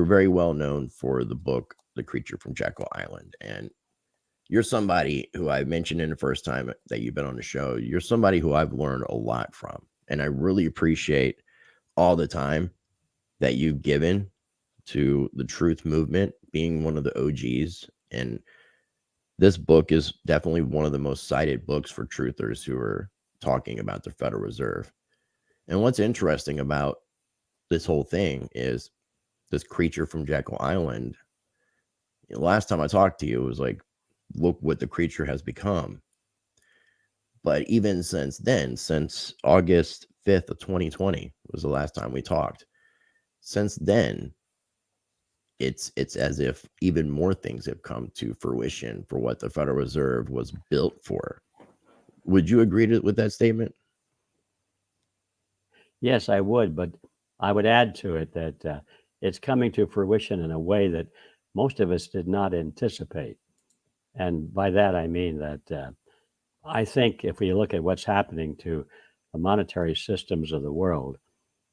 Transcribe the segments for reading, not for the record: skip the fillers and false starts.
very well known for the book The Creature from Jekyll Island, and you're somebody who I mentioned in the first time that you've been on the show. You're somebody who I've learned a lot from, and I really appreciate all the time that you've given to the truth movement, being one of the OGs. And this book is definitely one of the most cited books for truthers who are talking about the Federal Reserve. And what's interesting about this whole thing is this creature from Jekyll Island. Last time I talked to you, it was like, look what the creature has become. But even since then, since August 5th of 2020 was the last time we talked. Since then, it's as if even more things have come to fruition for what the Federal Reserve was built for. Would you agree with that statement? Yes, I would, but I would add to it that it's coming to fruition in a way that most of us did not anticipate. And by that, I mean that I think if we look at what's happening to the monetary systems of the world,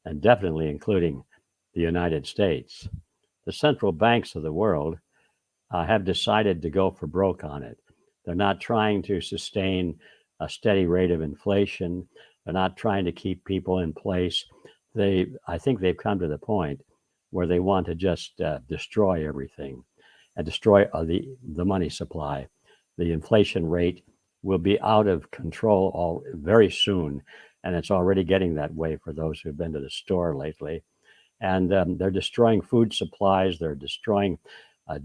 and definitely including the United States, the central banks of the world have decided to go for broke on it. They're not trying to sustain a steady rate of inflation. They're not trying to keep people in place. I think they've come to the point where they want to just destroy everything and destroy the money supply. The inflation rate will be out of control very soon, and it's already getting that way for those who've been to the store lately. And they're destroying food supplies. They're destroying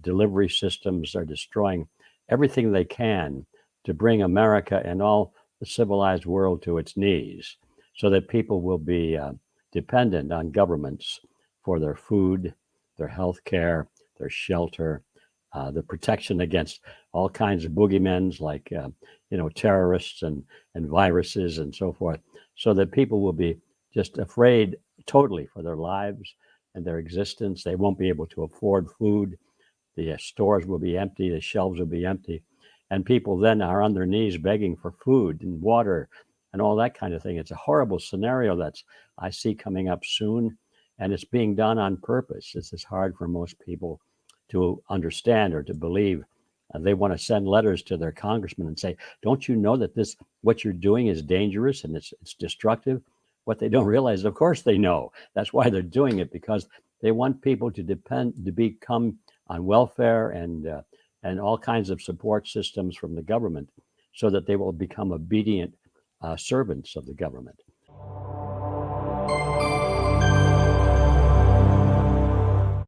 delivery systems. They're destroying everything they can to bring America and all the civilized world to its knees so that people will be dependent on governments for their food, their health care, their shelter, the protection against all kinds of boogeymen like terrorists and viruses and so forth, so that people will be just afraid totally for their lives and their existence. They won't be able to afford food. The stores will be empty. The shelves will be empty. And people then are on their knees begging for food and water and all that kind of thing. It's a horrible scenario that I see coming up soon. And it's being done on purpose. This is hard for most people to understand or to believe. They want to send letters to their congressman and say, don't you know that what you're doing is dangerous and it's destructive? What they don't realize, of course they know. That's why they're doing it, because they want people to become on welfare and all kinds of support systems from the government so that they will become obedient servants of the government.